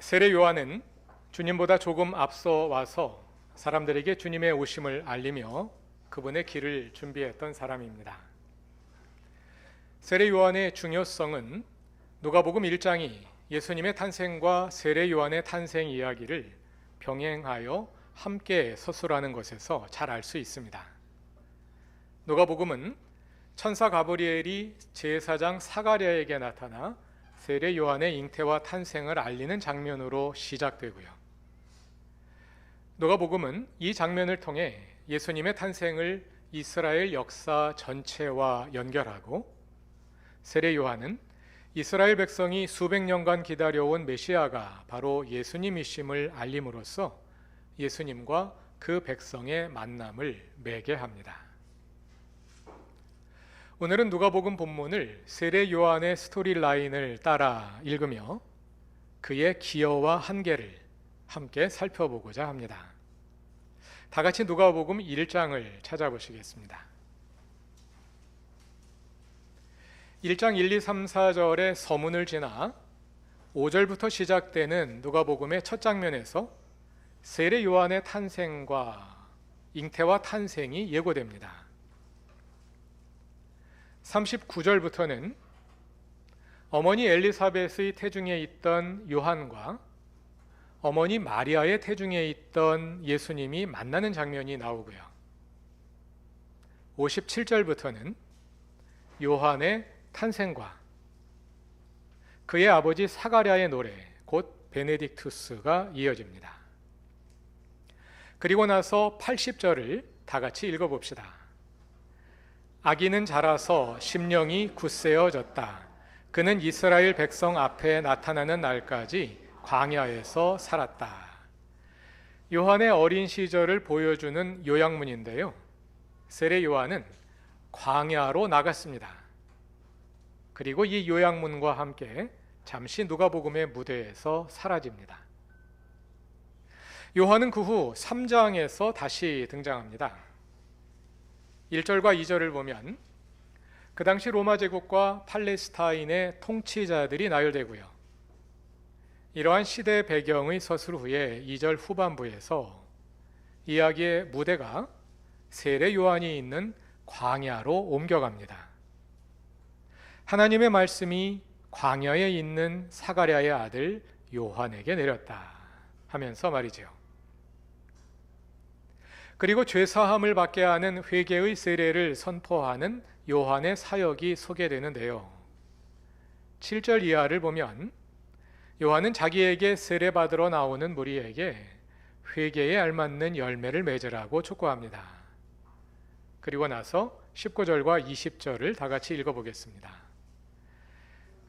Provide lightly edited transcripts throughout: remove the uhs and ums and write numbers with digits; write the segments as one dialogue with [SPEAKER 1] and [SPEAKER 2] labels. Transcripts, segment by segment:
[SPEAKER 1] 세례 요한은 주님보다 조금 앞서 와서 사람들에게 주님의 오심을 알리며 그분의 길을 준비했던 사람입니다. 세례 요한의 중요성은 누가복음 1장이 예수님의 탄생과 세례 요한의 탄생 이야기를 병행하여 함께 서술하는 것에서 잘 알 수 있습니다. 누가복음은 천사 가브리엘이 제사장 사가랴에게 나타나 세례 요한의 잉태와 탄생을 알리는 장면으로 시작되고요. 누가복음은 이 장면을 통해 예수님의 탄생을 이스라엘 역사 전체와 연결하고, 세례 요한은 이스라엘 백성이 수백 년간 기다려온 메시아가 바로 예수님이심을 알림으로써 예수님과 그 백성의 만남을 매개합니다. 오늘은 누가복음 본문을 세례 요한의 스토리 라인을 따라 읽으며 그의 기여와 한계를 함께 살펴보고자 합니다. 다 같이 누가복음 1장을 찾아보시겠습니다. 1장 1, 2, 3, 4절의 서문을 지나 5절부터 시작되는 누가복음의 첫 장면에서 세례 요한의 탄생과 잉태와 탄생이 예고됩니다. 39절부터는 어머니 엘리사벳의 태중에 있던 요한과 어머니 마리아의 태중에 있던 예수님이 만나는 장면이 나오고요. 57절부터는 요한의 탄생과 그의 아버지 사가랴의 노래, 곧 베네딕투스가 이어집니다. 그리고 나서 80절을 다 같이 읽어봅시다. 아기는 자라서 심령이 굳세어졌다. 그는 이스라엘 백성 앞에 나타나는 날까지 광야에서 살았다. 요한의 어린 시절을 보여주는 요약문인데요. 세례 요한은 광야로 나갔습니다. 그리고 이 요약문과 함께 잠시 누가복음의 무대에서 사라집니다. 요한은 그 후 3장에서 다시 등장합니다. 1절과 2절을 보면 그 당시 로마 제국과 팔레스타인의 통치자들이 나열되고요. 이러한 시대 배경의 서술 후에 2절 후반부에서 이야기의 무대가 세례 요한이 있는 광야로 옮겨갑니다. 하나님의 말씀이 광야에 있는 사가랴의 아들 요한에게 내렸다 하면서 말이죠. 그리고 죄사함을 받게 하는 회개의 세례를 선포하는 요한의 사역이 소개되는데요. 7절 이하를 보면 요한은 자기에게 세례받으러 나오는 무리에게 회개에 알맞는 열매를 맺으라고 촉구합니다. 그리고 나서 19절과 20절을 다 같이 읽어보겠습니다.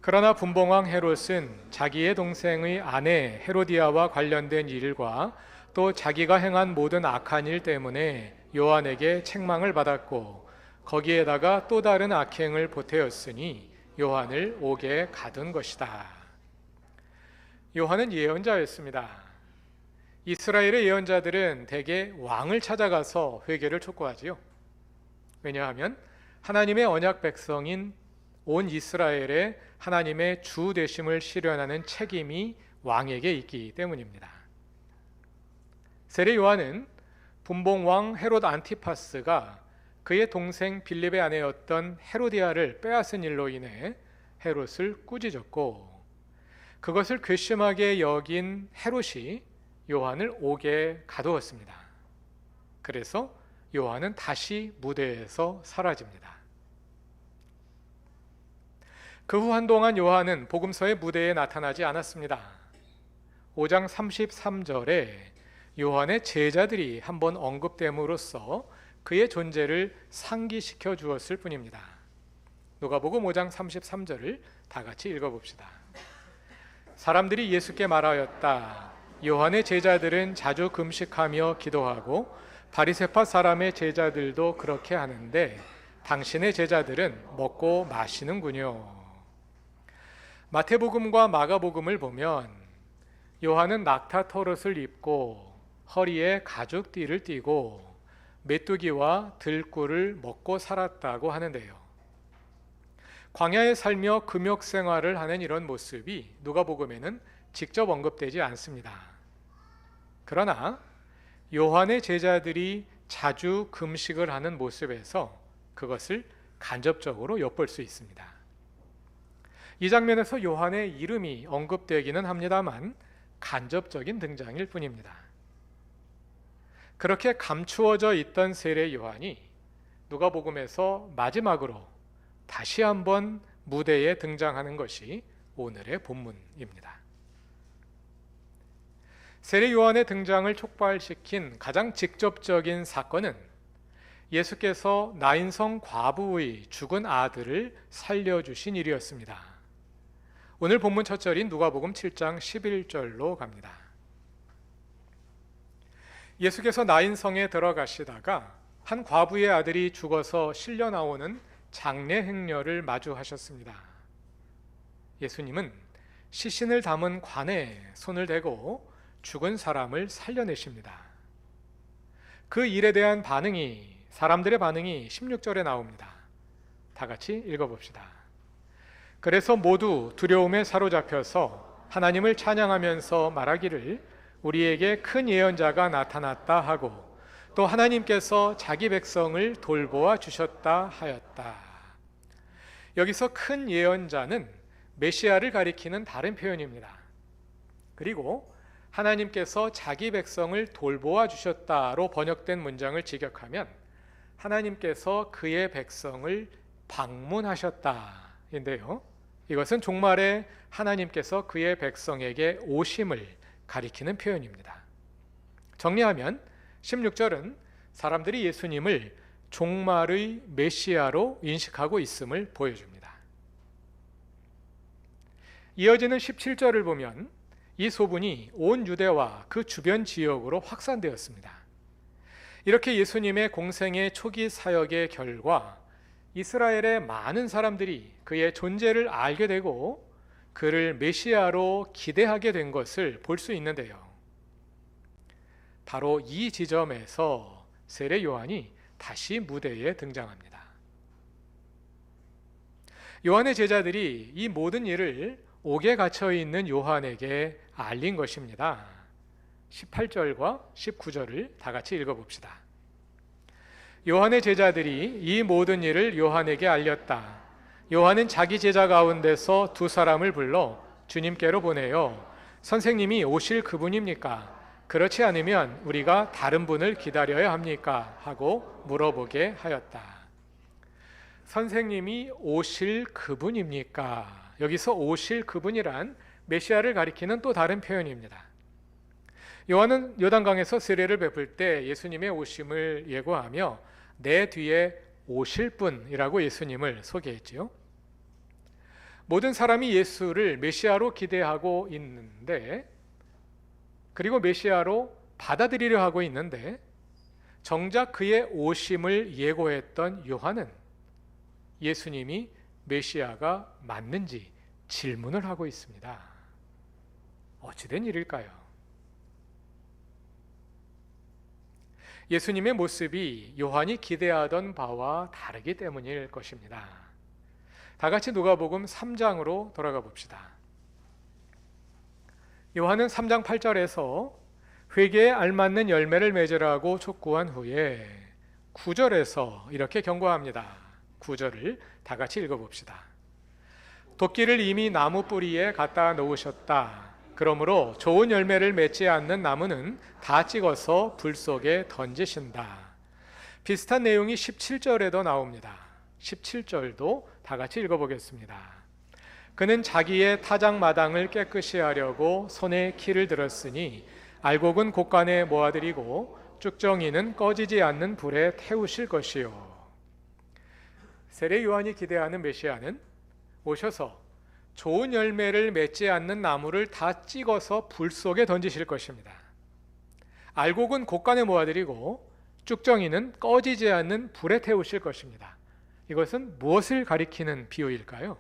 [SPEAKER 1] 그러나 분봉왕 헤롯은 자기의 동생의 아내 헤로디아와 관련된 일과 또 자기가 행한 모든 악한 일 때문에 요한에게 책망을 받았고, 거기에다가 또 다른 악행을 보태었으니 요한을 옥에 가둔 것이다. 요한은 예언자였습니다. 이스라엘의 예언자들은 대개 왕을 찾아가서 회개를 촉구하지요. 왜냐하면 하나님의 언약 백성인 온 이스라엘의 하나님의 주 되심을 실현하는 책임이 왕에게 있기 때문입니다. 세례 요한은 분봉왕 헤롯 안티파스가 그의 동생 빌립의 아내였던 헤로디아를 빼앗은 일로 인해 헤롯을 꾸짖었고, 그것을 괘씸하게 여긴 헤롯이 요한을 옥에 가두었습니다. 그래서 요한은 다시 무대에서 사라집니다. 그 후 한동안 요한은 복음서의 무대에 나타나지 않았습니다. 5장 33절에 요한의 제자들이 한번 언급됨으로써 그의 존재를 상기시켜 주었을 뿐입니다. 누가복음 5장 33절을 다 같이 읽어봅시다. 사람들이 예수께 말하였다. 요한의 제자들은 자주 금식하며 기도하고 바리새파 사람의 제자들도 그렇게 하는데 당신의 제자들은 먹고 마시는군요. 마태복음과 마가복음을 보면 요한은 낙타 털옷을 입고 허리에 가죽띠를 띠고 메뚜기와 들꿀을 먹고 살았다고 하는데요. 광야에 살며 금욕 생활을 하는 이런 모습이 누가복음에는 직접 언급되지 않습니다. 그러나 요한의 제자들이 자주 금식을 하는 모습에서 그것을 간접적으로 엿볼 수 있습니다. 이 장면에서 요한의 이름이 언급되기는 합니다만 간접적인 등장일 뿐입니다. 그렇게 감추어져 있던 세례 요한이 누가복음에서 마지막으로 다시 한번 무대에 등장하는 것이 오늘의 본문입니다. 세례 요한의 등장을 촉발시킨 가장 직접적인 사건은 예수께서 나인성 과부의 죽은 아들을 살려주신 일이었습니다. 오늘 본문 첫 절인 누가복음 7장 11절로 갑니다. 예수께서 나인성에 들어가시다가 한 과부의 아들이 죽어서 실려 나오는 장례 행렬을 마주하셨습니다. 예수님은 시신을 담은 관에 손을 대고 죽은 사람을 살려내십니다. 그 일에 대한 사람들의 반응이 16절에 나옵니다. 다 같이 읽어봅시다. 그래서 모두 두려움에 사로잡혀서 하나님을 찬양하면서 말하기를 우리에게 큰 예언자가 나타났다 하고 또 하나님께서 자기 백성을 돌보아 주셨다 하였다. 여기서 큰 예언자는 메시아를 가리키는 다른 표현입니다. 그리고 하나님께서 자기 백성을 돌보아 주셨다로 번역된 문장을 직역하면 하나님께서 그의 백성을 방문하셨다인데요. 이것은 종말에 하나님께서 그의 백성에게 오심을 가리키는 표현입니다. 정리하면 16절은 사람들이 예수님을 종말의 메시아로 인식하고 있음을 보여줍니다. 이어지는 17절을 보면 이 소문이 온 유대와 그 주변 지역으로 확산되었습니다. 이렇게 예수님의 공생의 초기 사역의 결과 이스라엘의 많은 사람들이 그의 존재를 알게 되고 그를 메시아로 기대하게 된 것을 볼 수 있는데요. 바로 이 지점에서 세례 요한이 다시 무대에 등장합니다. 요한의 제자들이 이 모든 일을 옥에 갇혀 있는 요한에게 알린 것입니다. 18절과 19절을 다 같이 읽어봅시다. 요한의 제자들이 이 모든 일을 요한에게 알렸다. 요한은 자기 제자 가운데서 두 사람을 불러 주님께로 보내요. 선생님이 오실 그분입니까? 그렇지 않으면 우리가 다른 분을 기다려야 합니까? 하고 물어보게 하였다. 선생님이 오실 그분입니까? 여기서 오실 그분이란 메시아를 가리키는 또 다른 표현입니다. 요한은 요단강에서 세례를 베풀 때 예수님의 오심을 예고하며 내 뒤에 오실 분이라고 예수님을 소개했지요. 모든 사람이 예수를 메시아로 기대하고 있는데, 그리고 메시아로 받아들이려 하고 있는데, 정작 그의 오심을 예고했던 요한은 예수님이 메시아가 맞는지 질문을 하고 있습니다. 어찌된 일일까요? 예수님의 모습이 요한이 기대하던 바와 다르기 때문일 것입니다. 다 같이 누가복음 3장으로 돌아가 봅시다. 요한은 3장 8절에서 회개에 알맞는 열매를 맺으라고 촉구한 후에 9절에서 이렇게 경고합니다. 9절을 다 같이 읽어봅시다. 도끼를 이미 나무 뿌리에 갖다 놓으셨다. 그러므로 좋은 열매를 맺지 않는 나무는 다 찍어서 불 속에 던지신다. 비슷한 내용이 17절에도 나옵니다. 17절도 다 같이 읽어보겠습니다. 그는 자기의 타작마당을 깨끗이 하려고 손에 키를 들었으니 알곡은 곳간에 모아들이고 쭉정이는 꺼지지 않는 불에 태우실 것이요. 세례 요한이 기대하는 메시아는 오셔서 좋은 열매를 맺지 않는 나무를 다 찍어서 불 속에 던지실 것입니다. 알곡은 곳간에 모아들이고 쭉정이는 꺼지지 않는 불에 태우실 것입니다. 이것은 무엇을 가리키는 비유일까요?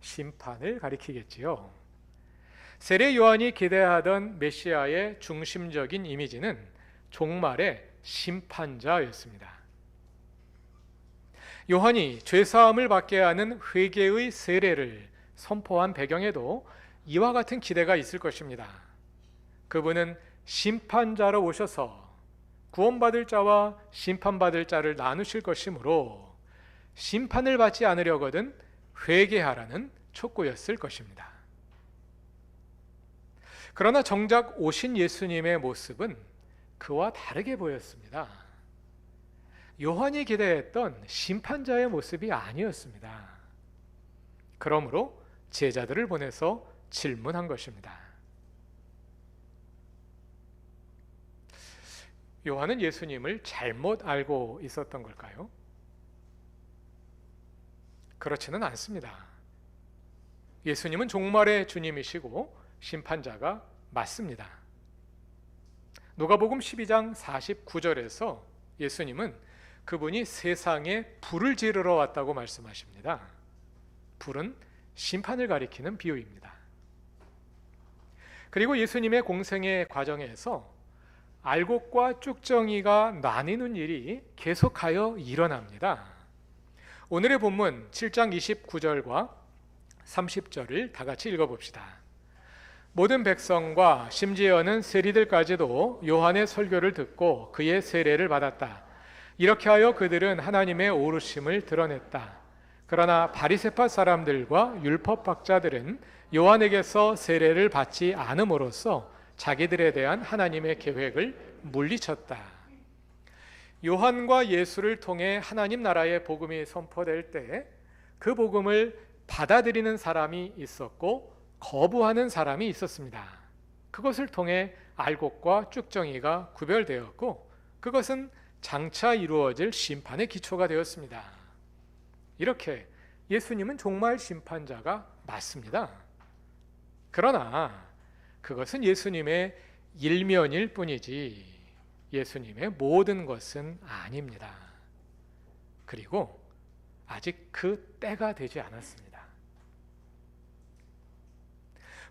[SPEAKER 1] 심판을 가리키겠지요. 세례 요한이 기대하던 메시아의 중심적인 이미지는 종말의 심판자였습니다. 요한이 죄사함을 받게 하는 회개의 세례를 선포한 배경에도 이와 같은 기대가 있을 것입니다. 그분은 심판자로 오셔서 구원받을 자와 심판받을 자를 나누실 것이므로 심판을 받지 않으려거든 회개하라는 촉구였을 것입니다. 그러나 정작 오신 예수님의 모습은 그와 다르게 보였습니다. 요한이 기대했던 심판자의 모습이 아니었습니다. 그러므로 제자들을 보내서 질문한 것입니다. 요한은 예수님을 잘못 알고 있었던 걸까요? 그렇지는 않습니다. 예수님은 종말의 주님이시고 심판자가 맞습니다. 누가복음 12장 49절에서 예수님은 그분이 세상에 불을 지르러 왔다고 말씀하십니다. 불은 심판을 가리키는 비유입니다. 그리고 예수님의 공생의 과정에서 알곡과 쭉정이가 나뉘는 일이 계속하여 일어납니다. 오늘의 본문 7장 29절과 30절을 다 같이 읽어봅시다. 모든 백성과 심지어는 세리들까지도 요한의 설교를 듣고 그의 세례를 받았다. 이렇게 하여 그들은 하나님의 오르심을 드러냈다. 그러나 바리새파 사람들과 율법학자들은 요한에게서 세례를 받지 않음으로써 자기들에 대한 하나님의 계획을 물리쳤다. 요한과 예수를 통해 하나님 나라의 복음이 선포될 때 그 복음을 받아들이는 사람이 있었고 거부하는 사람이 있었습니다. 그것을 통해 알곡과 쭉정이가 구별되었고 그것은 장차 이루어질 심판의 기초가 되었습니다. 이렇게 예수님은 종말 심판자가 맞습니다. 그러나 그것은 예수님의 일면일 뿐이지 예수님의 모든 것은 아닙니다. 그리고 아직 그 때가 되지 않았습니다.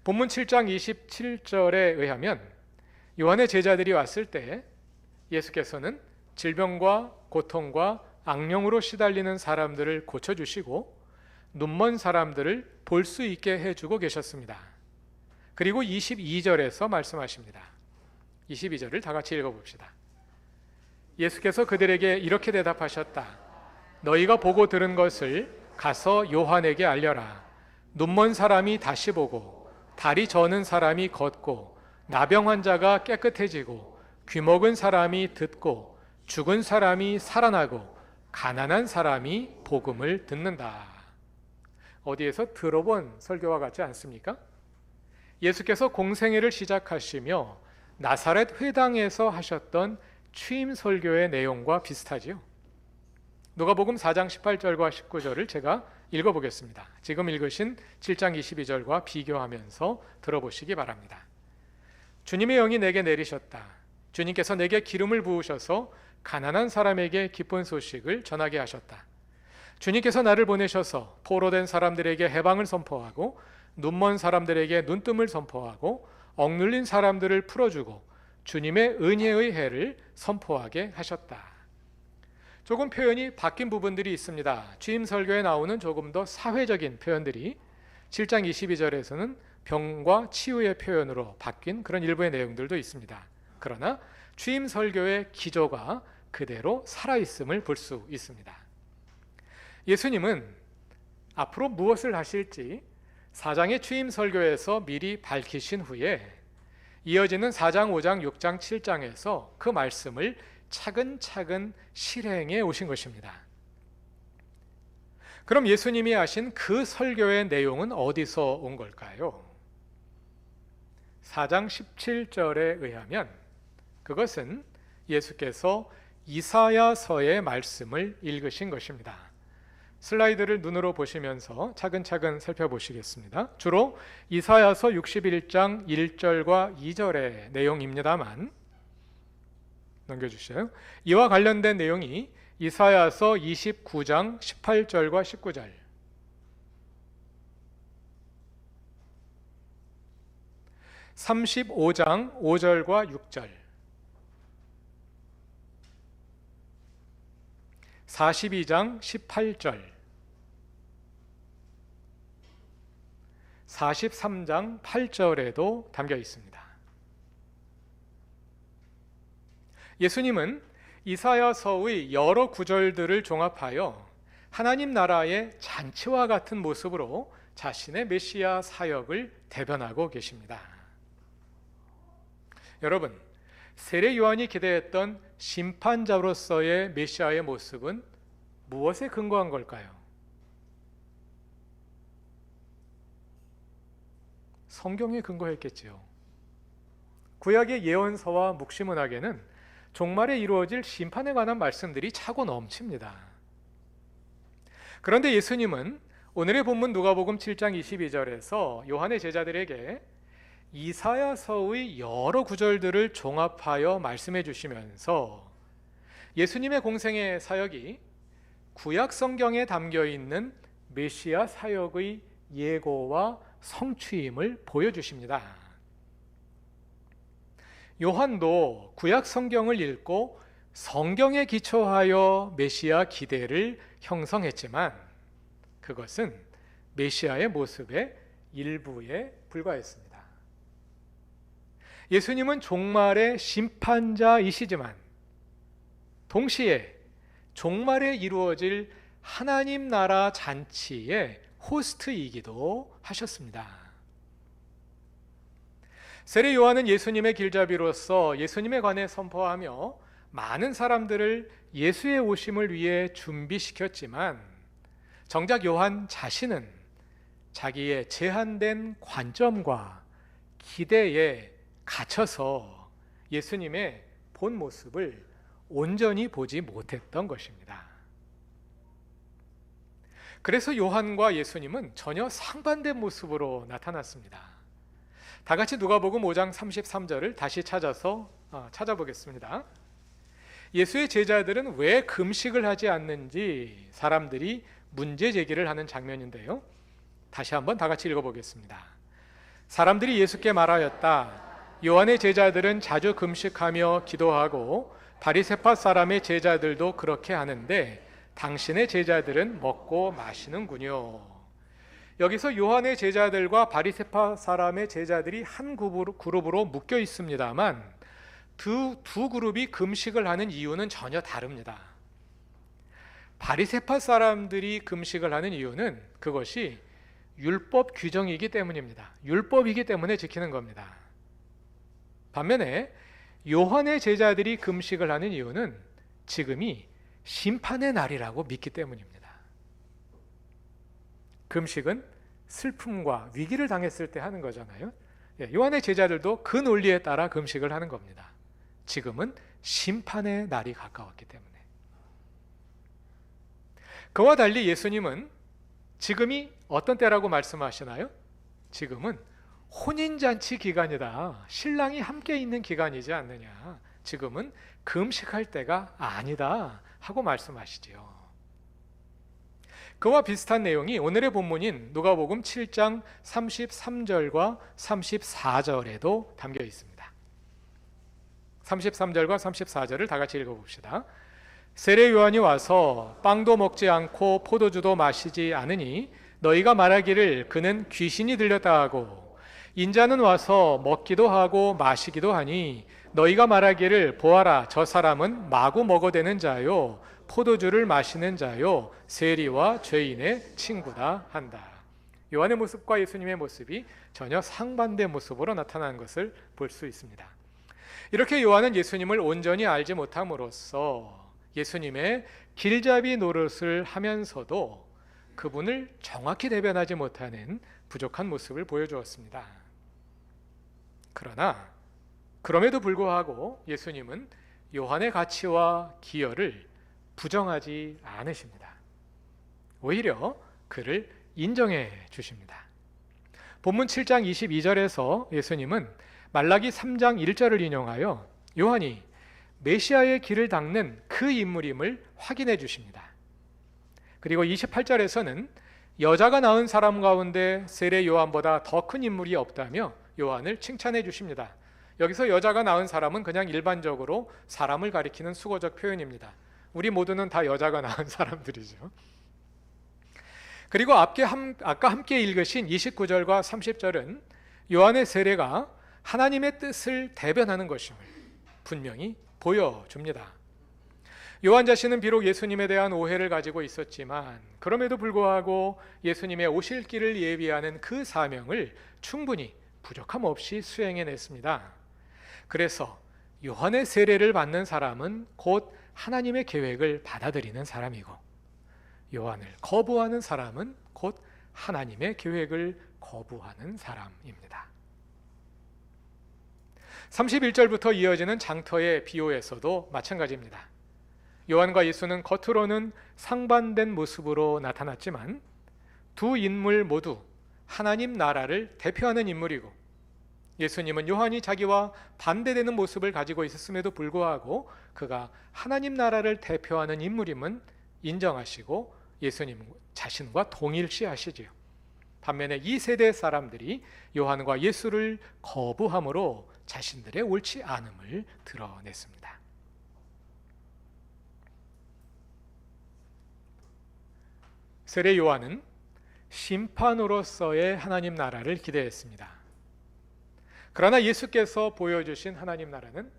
[SPEAKER 1] 본문 7장 27절에 의하면 요한의 제자들이 왔을 때 예수께서는 질병과 고통과 악령으로 시달리는 사람들을 고쳐주시고 눈먼 사람들을 볼 수 있게 해주고 계셨습니다. 그리고 22절에서 말씀하십니다. 22절을 다 같이 읽어봅시다. 예수께서 그들에게 이렇게 대답하셨다. 너희가 보고 들은 것을 가서 요한에게 알려라. 눈먼 사람이 다시 보고 다리 저는 사람이 걷고 나병 환자가 깨끗해지고 귀먹은 사람이 듣고 죽은 사람이 살아나고 가난한 사람이 복음을 듣는다. 어디에서 들어본 설교와 같지 않습니까? 예수께서 공생애를 시작하시며 나사렛 회당에서 하셨던 취임 설교의 내용과 비슷하지요. 누가복음 4장 18절과 19절을 제가 읽어보겠습니다. 지금 읽으신 7장 22절과 비교하면서 들어보시기 바랍니다. 주님의 영이 내게 내리셨다. 주님께서 내게 기름을 부으셔서 가난한 사람에게 기쁜 소식을 전하게 하셨다. 주님께서 나를 보내셔서 포로된 사람들에게 해방을 선포하고 눈먼 사람들에게 눈뜸을 선포하고 억눌린 사람들을 풀어주고 주님의 은혜의 해를 선포하게 하셨다. 조금 표현이 바뀐 부분들이 있습니다. 취임 설교에 나오는 조금 더 사회적인 표현들이 7장 22절에서는 병과 치유의 표현으로 바뀐 그런 일부의 내용들도 있습니다. 그러나 취임 설교의 기조가 그대로 살아있음을 볼 수 있습니다. 예수님은 앞으로 무엇을 하실지 4장의 취임 설교에서 미리 밝히신 후에 이어지는 4장, 5장, 6장, 7장에서 그 말씀을 차근차근 실행해 오신 것입니다. 그럼 예수님이 하신 그 설교의 내용은 어디서 온 걸까요? 4장 17절에 의하면 그것은 예수께서 이사야서의 말씀을 읽으신 것입니다. 슬라이드를 눈으로 보시면서 차근차근 살펴보시겠습니다. 주로 이사야서 61장 1절과 2절의 내용입니다만 넘겨주세요. 이와 관련된 내용이 이사야서 29장 18절과 19절, 35장 5절과 6절, 42장 18절, 43장 8절에도 담겨 있습니다. 예수님은 이사야서의 여러 구절들을 종합하여 하나님 나라의 잔치와 같은 모습으로 자신의 메시아 사역을 대변하고 계십니다. 여러분, 세례 요한이 기대했던 심판자로서의 메시아의 모습은 무엇에 근거한 걸까요? 성경에 근거했겠지요. 구약의 예언서와 묵시문학에는 종말에 이루어질 심판에 관한 말씀들이 차고 넘칩니다. 그런데 예수님은 오늘의 본문 누가복음 7장 22절에서 요한의 제자들에게 이사야서의 여러 구절들을 종합하여 말씀해 주시면서 예수님의 공생의 사역이 구약 성경에 담겨 있는 메시아 사역의 예고와 성취임을 보여주십니다. 요한도 구약 성경을 읽고 성경에 기초하여 메시아 기대를 형성했지만 그것은 메시아의 모습의 일부에 불과했습니다. 예수님은 종말의 심판자이시지만 동시에 종말에 이루어질 하나님 나라 잔치의 호스트이기도 하셨습니다. 세례 요한은 예수님의 길잡이로서 예수님에 관해 선포하며 많은 사람들을 예수의 오심을 위해 준비시켰지만 정작 요한 자신은 자기의 제한된 관점과 기대에 갇혀서 예수님의 본 모습을 온전히 보지 못했던 것입니다. 그래서 요한과 예수님은 전혀 상반된 모습으로 나타났습니다. 다 같이 누가복음 5장 33절을 다시 찾아보겠습니다. 예수의 제자들은 왜 금식을 하지 않는지 사람들이 문제 제기를 하는 장면인데요. 다시 한번 다 같이 읽어보겠습니다. 사람들이 예수께 말하였다. 요한의 제자들은 자주 금식하며 기도하고 바리새파 사람의 제자들도 그렇게 하는데 당신의 제자들은 먹고 마시는군요. 여기서 요한의 제자들과 바리새파 사람의 제자들이 한 그룹으로 묶여 있습니다만 두 그룹이 금식을 하는 이유는 전혀 다릅니다. 바리새파 사람들이 금식을 하는 이유는 그것이 율법 규정이기 때문입니다. 율법이기 때문에 지키는 겁니다. 반면에 요한의 제자들이 금식을 하는 이유는 지금이 심판의 날이라고 믿기 때문입니다. 금식은 슬픔과 위기를 당했을 때 하는 거잖아요. 요한의 제자들도 그 논리에 따라 금식을 하는 겁니다. 지금은 심판의 날이 가까웠기 때문에. 그와 달리 예수님은 지금이 어떤 때라고 말씀하시나요? 지금은 혼인잔치 기간이다. 신랑이 함께 있는 기간이지 않느냐. 지금은 금식할 때가 아니다 하고 말씀하시지요. 그와 비슷한 내용이 오늘의 본문인 누가복음 7장 33절과 34절에도 담겨 있습니다. 33절과 34절을 다 같이 읽어봅시다. 세례 요한이 와서 빵도 먹지 않고 포도주도 마시지 않으니 너희가 말하기를 그는 귀신이 들렸다 하고 인자는 와서 먹기도 하고 마시기도 하니 너희가 말하기를 보아라 저 사람은 마구 먹어대는 자요 포도주를 마시는 자요 세리와 죄인의 친구다 한다. 요한의 모습과 예수님의 모습이 전혀 상반된 모습으로 나타나는 것을 볼 수 있습니다. 이렇게 요한은 예수님을 온전히 알지 못함으로써 예수님의 길잡이 노릇을 하면서도 그분을 정확히 대변하지 못하는 부족한 모습을 보여주었습니다. 그러나 그럼에도 불구하고 예수님은 요한의 가치와 기여를 부정하지 않으십니다. 오히려 그를 인정해 주십니다. 본문 7장 22절에서 예수님은 말라기 3장 1절을 인용하여 요한이 메시아의 길을 닦는 그 인물임을 확인해 주십니다. 그리고 28절에서는 여자가 낳은 사람 가운데 세례 요한보다 더 큰 인물이 없다며 요한을 칭찬해 주십니다. 여기서 여자가 낳은 사람은 그냥 일반적으로 사람을 가리키는 수거적 표현입니다. 우리 모두는 다 여자가 낳은 사람들이죠. 그리고 아까 함께 읽으신 29절과 30절은 요한의 세례가 하나님의 뜻을 대변하는 것임을 분명히 보여줍니다. 요한 자신은 비록 예수님에 대한 오해를 가지고 있었지만 그럼에도 불구하고 예수님의 오실 길을 예비하는 그 사명을 충분히 부족함 없이 수행해냈습니다. 그래서 요한의 세례를 받는 사람은 곧 하나님의 계획을 받아들이는 사람이고, 요한을 거부하는 사람은 곧 하나님의 계획을 거부하는 사람입니다. 31절부터 이어지는 장터의 비유에서도 마찬가지입니다. 요한과 예수는 겉으로는 상반된 모습으로 나타났지만 두 인물 모두 하나님 나라를 대표하는 인물이고, 예수님은 요한이 자기와 반대되는 모습을 가지고 있었음에도 불구하고 그가 하나님 나라를 대표하는 인물임은 인정하시고 예수님 자신과 동일시하시지요. 반면에 이 세대 사람들이 요한과 예수를 거부함으로 자신들의 옳지 않음을 드러냈습니다. 세례 요한은 심판으로서의 하나님 나라를 기대했습니다. 그러나 예수께서 보여주신 하나님 나라는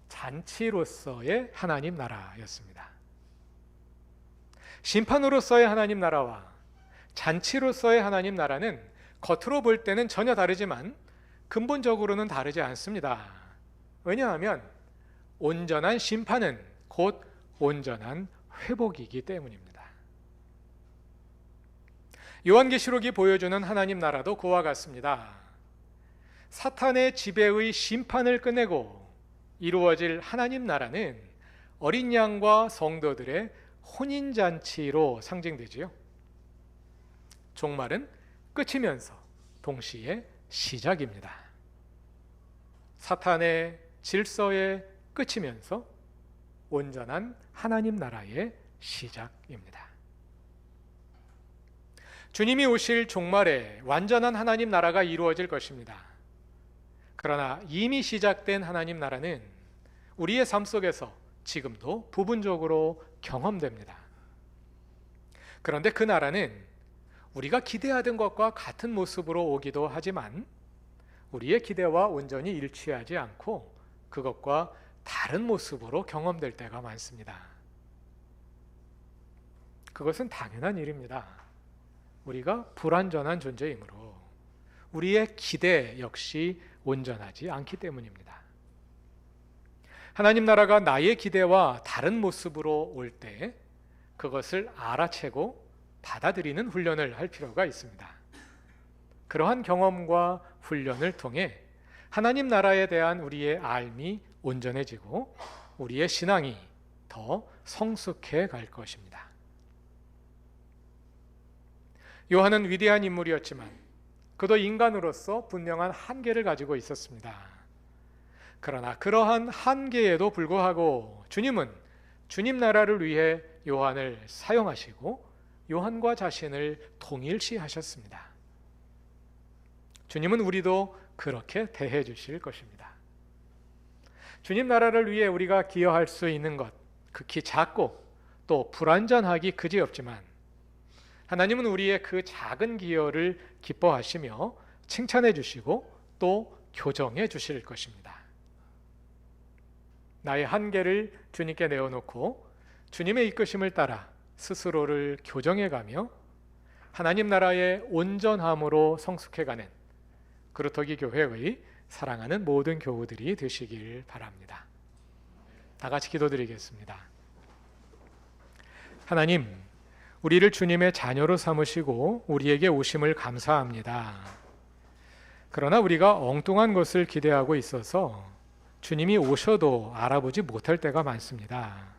[SPEAKER 1] 잔치로서의 하나님 나라였습니다. 심판으로서의 하나님 나라와 잔치로서의 하나님 나라는 겉으로 볼 때는 전혀 다르지만 근본적으로는 다르지 않습니다. 왜냐하면 온전한 심판은 곧 온전한 회복이기 때문입니다. 요한계시록이 보여주는 하나님 나라도 그와 같습니다. 사탄의 지배의 심판을 끝내고 이루어질 하나님 나라는 어린 양과 성도들의 혼인잔치로 상징되지요. 종말은 끝이면서 동시에 시작입니다. 사탄의 질서의 끝이면서 온전한 하나님 나라의 시작입니다. 주님이 오실 종말에 완전한 하나님 나라가 이루어질 것입니다. 그러나 이미 시작된 하나님 나라는 우리의 삶 속에서 지금도 부분적으로 경험됩니다. 그런데 그 나라는 우리가 기대하던 것과 같은 모습으로 오기도 하지만 우리의 기대와 온전히 일치하지 않고 그것과 다른 모습으로 경험될 때가 많습니다. 그것은 당연한 일입니다. 우리가 불완전한 존재이므로 우리의 기대 역시 온전하지 않기 때문입니다. 하나님 나라가 나의 기대와 다른 모습으로 올 때 그것을 알아채고 받아들이는 훈련을 할 필요가 있습니다. 그러한 경험과 훈련을 통해 하나님 나라에 대한 우리의 알미 온전해지고 우리의 신앙이 더 성숙해 갈 것입니다. 요한은 위대한 인물이었지만 그도 인간으로서 분명한 한계를 가지고 있었습니다. 그러나 그러한 한계에도 불구하고 주님은 주님 나라를 위해 요한을 사용하시고 요한과 자신을 동일시하셨습니다. 주님은 우리도 그렇게 대해 주실 것입니다. 주님 나라를 위해 우리가 기여할 수 있는 것 극히 작고 또 불완전하기 그지없지만 하나님은 우리의 그 작은 기여를 기뻐하시며 칭찬해 주시고 또 교정해 주실 것입니다. 나의 한계를 주님께 내어놓고 주님의 이끄심을 따라 스스로를 교정해가며 하나님 나라의 온전함으로 성숙해가는 그루터기 교회의 사랑하는 모든 교우들이 되시길 바랍니다. 다 같이 기도드리겠습니다. 하나님, 우리를 주님의 자녀로 삼으시고 우리에게 오심을 감사합니다. 그러나 우리가 엉뚱한 것을 기대하고 있어서 주님이 오셔도 알아보지 못할 때가 많습니다.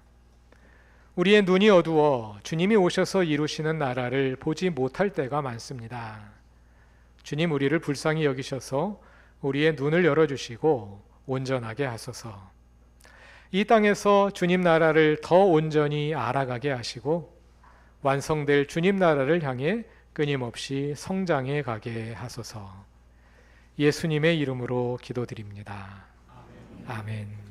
[SPEAKER 1] 우리의 눈이 어두워 주님이 오셔서 이루시는 나라를 보지 못할 때가 많습니다. 주님, 우리를 불쌍히 여기셔서 우리의 눈을 열어주시고 온전하게 하소서. 이 땅에서 주님 나라를 더 온전히 알아가게 하시고 완성될 주님 나라를 향해 끊임없이 성장해 가게 하소서. 예수님의 이름으로 기도드립니다. 아멘.